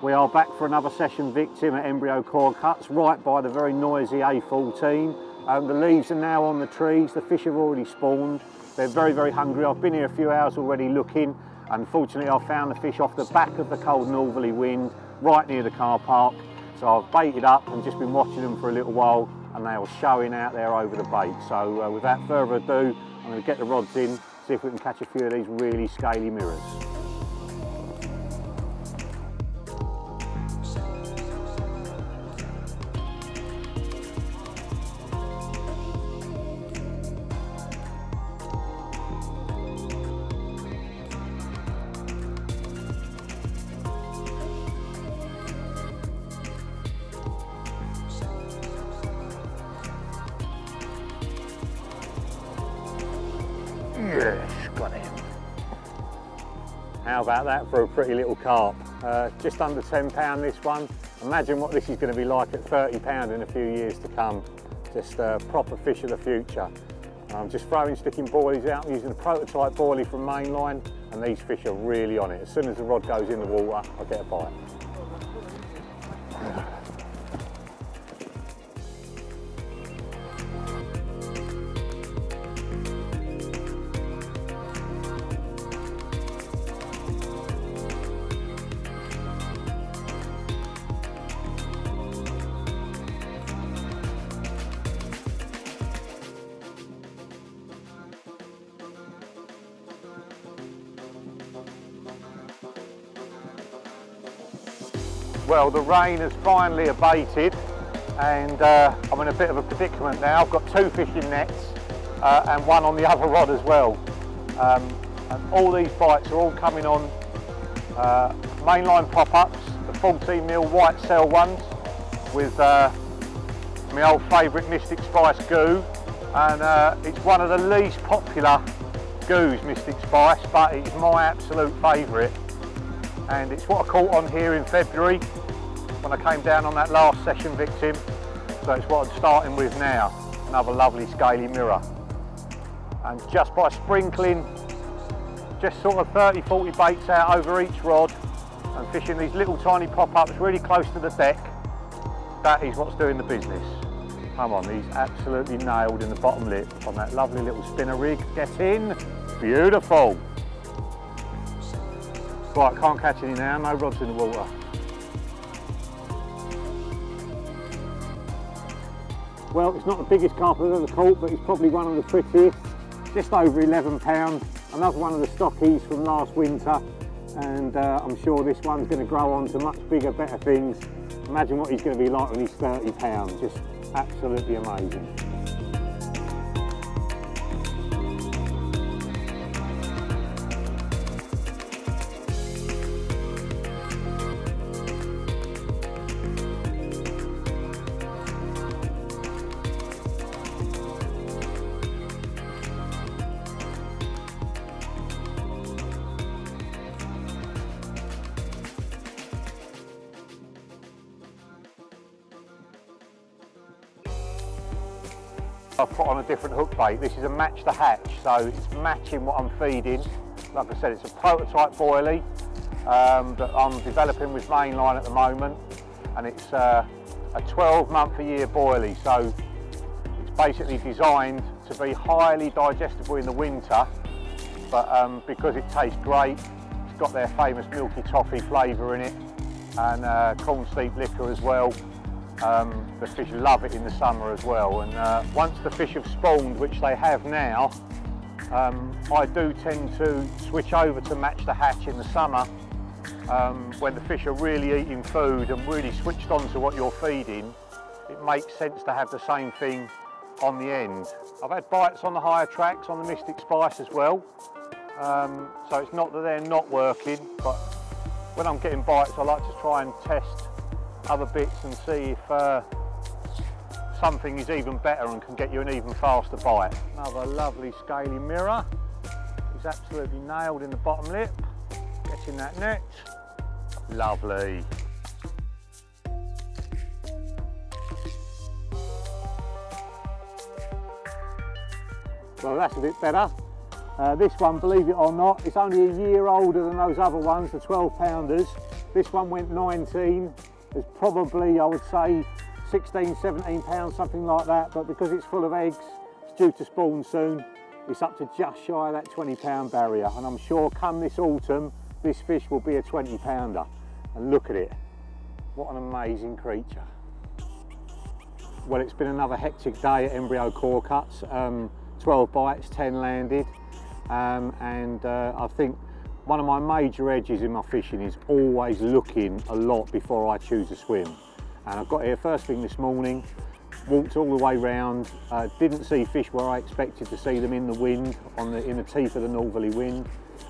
We are back for another session victim at Embryo Cawcutts, right by the very noisy A14. The leaves are now on the trees, the fish have already spawned. They're very, very hungry. I've been here a few hours already looking. Unfortunately, I found the fish off the back of the cold northerly wind, right near the car park. So I've baited up and just been watching them for a little while, and they were showing out there over the bait. So without further ado, I'm going to get the rods in, see if we can catch a few of these really scaly mirrors. Yes, got him. How about that for a pretty little carp? Just under £10 this one. Imagine what this is going to be like at £30 in a few years to come. Just a proper fish of the future. I'm just throwing sticking boilies out. I'm using a prototype boilie from Mainline, and these fish are really on it. As soon as the rod goes in the water, I get a bite. Well, the rain has finally abated, and I'm in a bit of a predicament now. I've got two fishing nets and one on the other rod as well. And all these bites are all coming on Mainline pop-ups, the 14mm white cell ones with my old favourite Mystic Spice goo. And it's one of the least popular goos, Mystic Spice, but it's my absolute favourite. And it's what I caught on here in February when I came down on that last session victim. So it's what I'm starting with now, another lovely scaly mirror. And just by sprinkling just sort of 30-40 baits out over each rod and fishing these little tiny pop-ups really close to the deck, that is what's doing the business. Come on, he's absolutely nailed in the bottom lip on that lovely little spinner rig. Get in, beautiful. Right, can't catch any now, no rods in the water. Well, it's not the biggest carp I've ever caught, but it's probably one of the prettiest. Just over £11. Another one of the stockies from last winter. And I'm sure this one's going to grow on to much bigger, better things. Imagine what he's going to be like when he's £30. Just absolutely amazing. I've put on a different hook bait. This is a match the hatch, so it's matching what I'm feeding. Like I said, it's a prototype boilie that I'm developing with Mainline at the moment, and it's a 12-month-a-year boilie, so it's basically designed to be highly digestible in the winter, but because it tastes great, it's got their famous milky toffee flavour in it, and corn steep liquor as well. The fish love it in the summer as well, and once the fish have spawned, which they have now, I do tend to switch over to match the hatch in the summer when the fish are really eating food and really switched on to what you're feeding. It makes sense to have the same thing on the end. I've had bites on the higher tracks on the Mystic Spice as well, so it's not that they're not working, but when I'm getting bites I like to try and test other bits and see if something is even better and can get you an even faster bite. Another lovely scaly mirror. He's absolutely nailed in the bottom lip. Get in that net. Lovely. Well, that's a bit better. This one, believe it or not, it's only a year older than those other ones, the 12-pounders. This one went 19. There's probably, I would say, 16, 17 pounds, something like that, but because it's full of eggs, it's due to spawn soon, it's up to just shy of that 20-pound barrier, and I'm sure come this autumn, this fish will be a 20-pounder. And look at it, what an amazing creature. Well, it's been another hectic day at Embryo Cawcutts. 12 bites, 10 landed, and I think one of my major edges in my fishing is always looking a lot before I choose a swim. And I got here first thing this morning, walked all the way round, didn't see fish where I expected to see them in the wind, in the teeth of the northerly wind,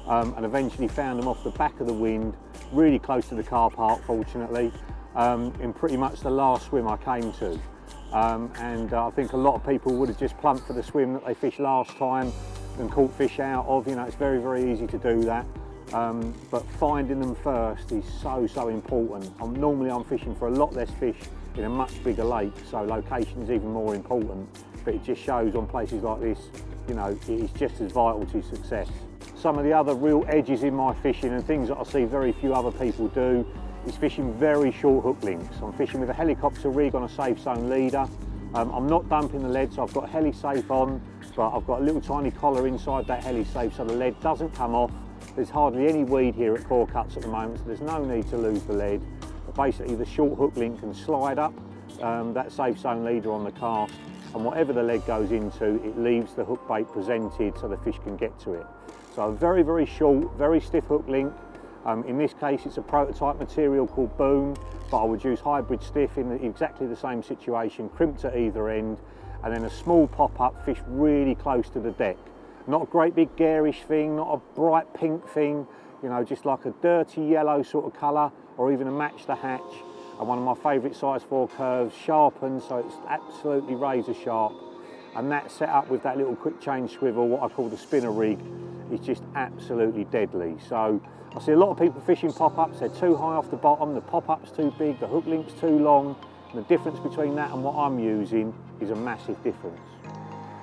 and eventually found them off the back of the wind, really close to the car park, fortunately, in pretty much the last swim I came to. I think a lot of people would have just plumped for the swim that they fished last time and caught fish out of. You know, it's very, very easy to do that. But finding them first is so important. Normally I'm fishing for a lot less fish in a much bigger lake, so location is even more important. But it just shows on places like this, you know, it is just as vital to success. Some of the other real edges in my fishing and things that I see very few other people do is fishing very short hook links. I'm fishing with a helicopter rig on a safe zone leader. I'm not dumping the lead, so I've got heli safe on, but I've got a little tiny collar inside that heli safe so the lead doesn't come off. There's hardly any weed here at Cawcutts at the moment, so there's no need to lose the lead. But basically the short hook link can slide up that safe zone leader on the cast, and whatever the lead goes into, it leaves the hook bait presented so the fish can get to it. So a very, very short, very stiff hook link. In this case, it's a prototype material called Boom, but I would use hybrid stiff in exactly the same situation, crimped at either end, and then a small pop-up fish really close to the deck. Not a great big garish thing, not a bright pink thing, you know, just like a dirty yellow sort of colour, or even a match the hatch. And one of my favourite size 4 curves, sharpened so it's absolutely razor sharp. And that set up with that little quick change swivel, what I call the spinner rig, is just absolutely deadly. So I see a lot of people fishing pop-ups, they're too high off the bottom, the pop-up's too big, the hook link's too long, and the difference between that and what I'm using is a massive difference.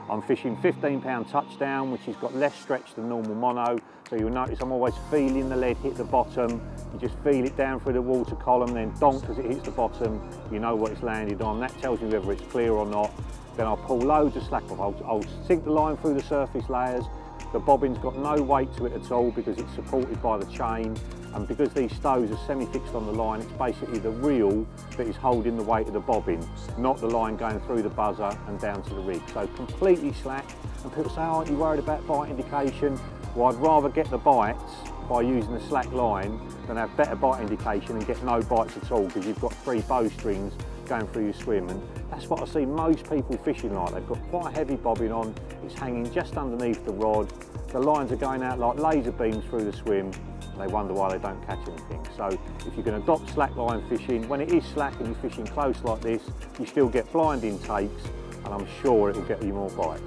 I'm fishing 15-pound touchdown, which has got less stretch than normal mono, so you'll notice I'm always feeling the lead hit the bottom. You just feel it down through the water column, then donk as it hits the bottom, you know what it's landed on. That tells me whether it's clear or not. Then I'll pull loads of slack off. I'll sink the line through the surface layers. The bobbin's got no weight to it at all because it's supported by the chain, and because these stows are semi-fixed on the line, it's basically the reel that is holding the weight of the bobbin, not the line going through the buzzer and down to the rig. So completely slack, and people say, oh, aren't you worried about bite indication? Well, I'd rather get the bites by using the slack line than have better bite indication and get no bites at all, because you've got 3 bowstrings going through your swim. And that's what I see most people fishing like. They've got quite a heavy bobbin on, it's hanging just underneath the rod, the lines are going out like laser beams through the swim, and they wonder why they don't catch anything. So if you can adopt slack line fishing, when it is slack and you're fishing close like this, you still get blinding takes, and I'm sure it will get you more bites.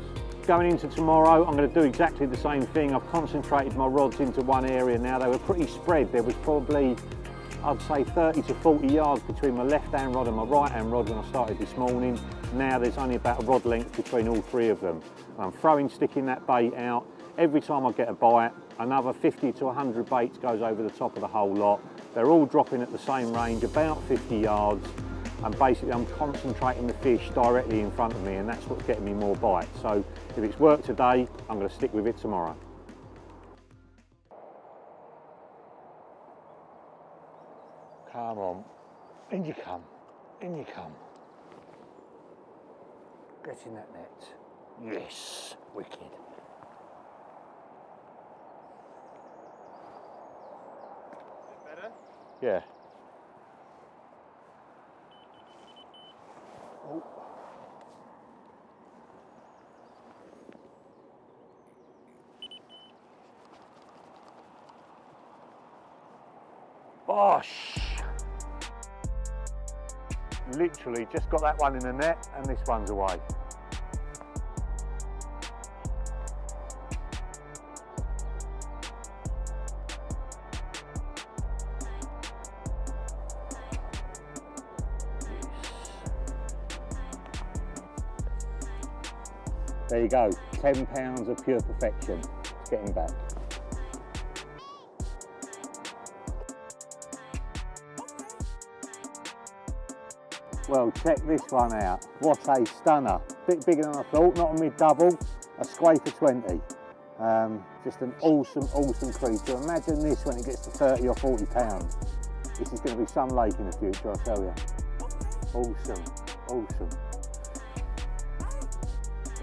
Going into tomorrow, I'm going to do exactly the same thing. I've concentrated my rods into one area now. They were pretty spread. There was probably, I'd say 30 to 40 yards between my left-hand rod and my right-hand rod when I started this morning. Now there's only about a rod length between all 3 of them. And I'm sticking that bait out. Every time I get a bite, another 50 to 100 baits goes over the top of the whole lot. They're all dropping at the same range, about 50 yards. And basically I'm concentrating the fish directly in front of me, and that's what's getting me more bites. So if it's worked today, I'm going to stick with it tomorrow. Come on, in you come, in you come. Get in that net. Yes, wicked. Better? Yeah. Oh. Bosh! Literally just got that one in the net and this one's away. There you go, 10 pounds of pure perfection. Let's get him back. Well, check this one out. What a stunner. Bit bigger than I thought, not a mid-double, a scraper 20. Just an awesome, awesome creature. Imagine this when it gets to 30 or 40 pounds. This is going to be some lake in the future, I'll tell you. Awesome, awesome.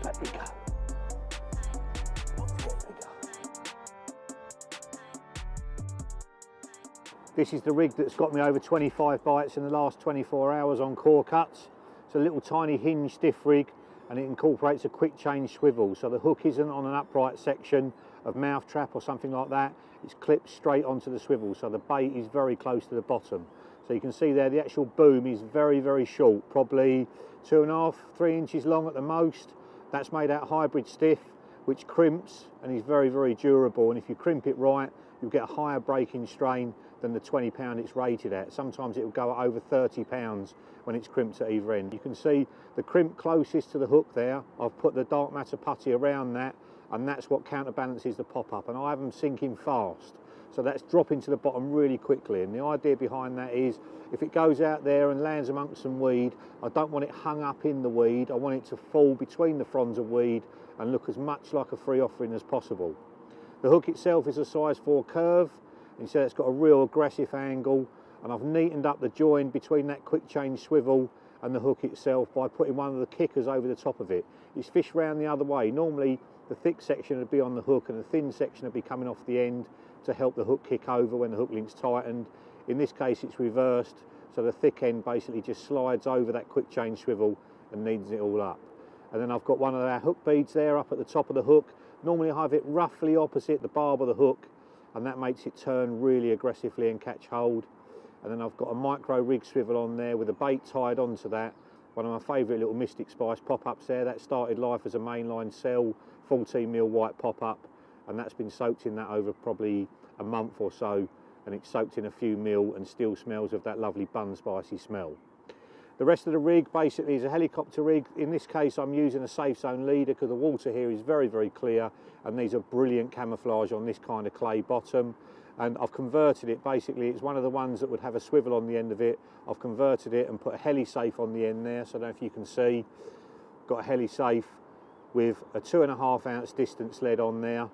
Let me go. This is the rig that's got me over 25 bites in the last 24 hours on Cawcutts. It's a little tiny hinge stiff rig, and it incorporates a quick change swivel, so the hook isn't on an upright section of mouth trap or something like that. It's clipped straight onto the swivel, so the bait is very close to the bottom. So you can see there the actual boom is very, very short, probably 2.5, 3 inches long at the most. That's made out of hybrid stiff, which crimps and is very, very durable, and if you crimp it right, you'll get a higher breaking strain than the 20 pound it's rated at. Sometimes it will go at over 30 pounds when it's crimped at either end. You can see the crimp closest to the hook there. I've put the dark matter putty around that, and that's what counterbalances the pop-up, and I have them sinking fast. So that's dropping to the bottom really quickly, and the idea behind that is if it goes out there and lands amongst some weed, I don't want it hung up in the weed. I want it to fall between the fronds of weed and look as much like a free offering as possible. The hook itself is a size 4 curve, and so it's got a real aggressive angle, and I've neatened up the join between that quick change swivel and the hook itself by putting one of the kickers over the top of it. It's fished round the other way. Normally the thick section would be on the hook and the thin section would be coming off the end to help the hook kick over when the hook link's tightened. In this case it's reversed, so the thick end basically just slides over that quick change swivel and neatens it all up. And then I've got one of our hook beads there up at the top of the hook. Normally I have it roughly opposite the barb of the hook, and that makes it turn really aggressively and catch hold. And then I've got a micro rig swivel on there with a bait tied onto that. One of my favourite little Mystic Spice pop-ups there. That started life as a mainline cell 14mm white pop-up, and that's been soaked in that over probably a month or so, and it's soaked in a few mil and still smells of that lovely bun spicy smell. The rest of the rig basically is a helicopter rig. In this case I'm using a safe zone leader because the water here is very, very clear, and these are brilliant camouflage on this kind of clay bottom. And I've converted it, basically it's one of the ones that would have a swivel on the end of it. I've converted it and put a heli safe on the end there, so I don't know if you can see. Got a heli safe with a 2.5 ounce distance lead on there,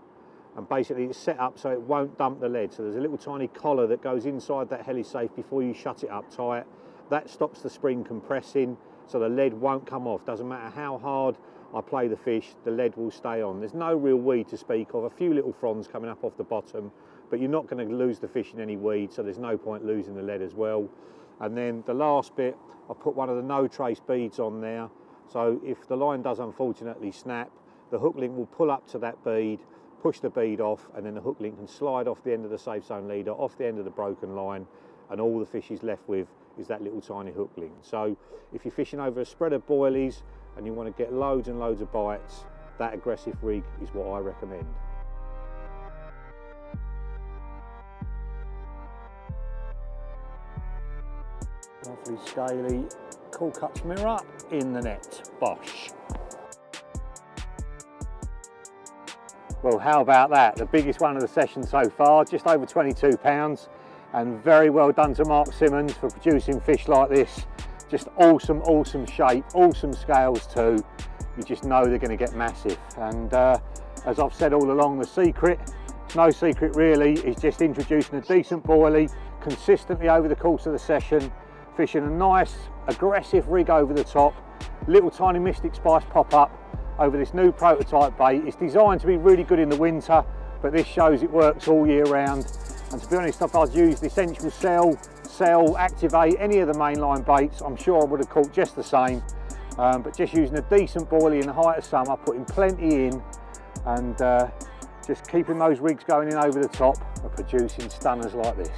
and basically it's set up so it won't dump the lead. So there's a little tiny collar that goes inside that heli safe before you shut it up tight. That stops the spring compressing, so the lead won't come off. Doesn't matter how hard I play the fish, the lead will stay on. There's no real weed to speak of, a few little fronds coming up off the bottom, but you're not going to lose the fish in any weed, so there's no point losing the lead as well. And then the last bit, I've put one of the no trace beads on there, so if the line does unfortunately snap, the hook link will pull up to that bead, push the bead off, and then the hook link can slide off the end of the safe zone leader, off the end of the broken line, and all the fish is left with is that little tiny hook link. So if you're fishing over a spread of boilies and you want to get loads and loads of bites, that aggressive rig is what I recommend. Lovely scaly Cawcutts mirror in the net, bosh. Well, how about that? The biggest one of the session so far, just over 22 pounds. And very well done to Mark Simmons for producing fish like this. Just awesome, awesome shape, awesome scales too. You just know they're going to get massive. And as I've said all along, the secret, no secret really, is just introducing a decent boilie consistently over the course of the session, fishing a nice aggressive rig over the top, little tiny Mystic Spice pop-up over this new prototype bait. It's designed to be really good in the winter, but this shows it works all year round. And to be honest, if I'd used the Essential Cell, Activate, any of the mainline baits, I'm sure I would have caught just the same. But just using a decent boilie in the height of summer, putting plenty in, and just keeping those rigs going in over the top, are producing stunners like this.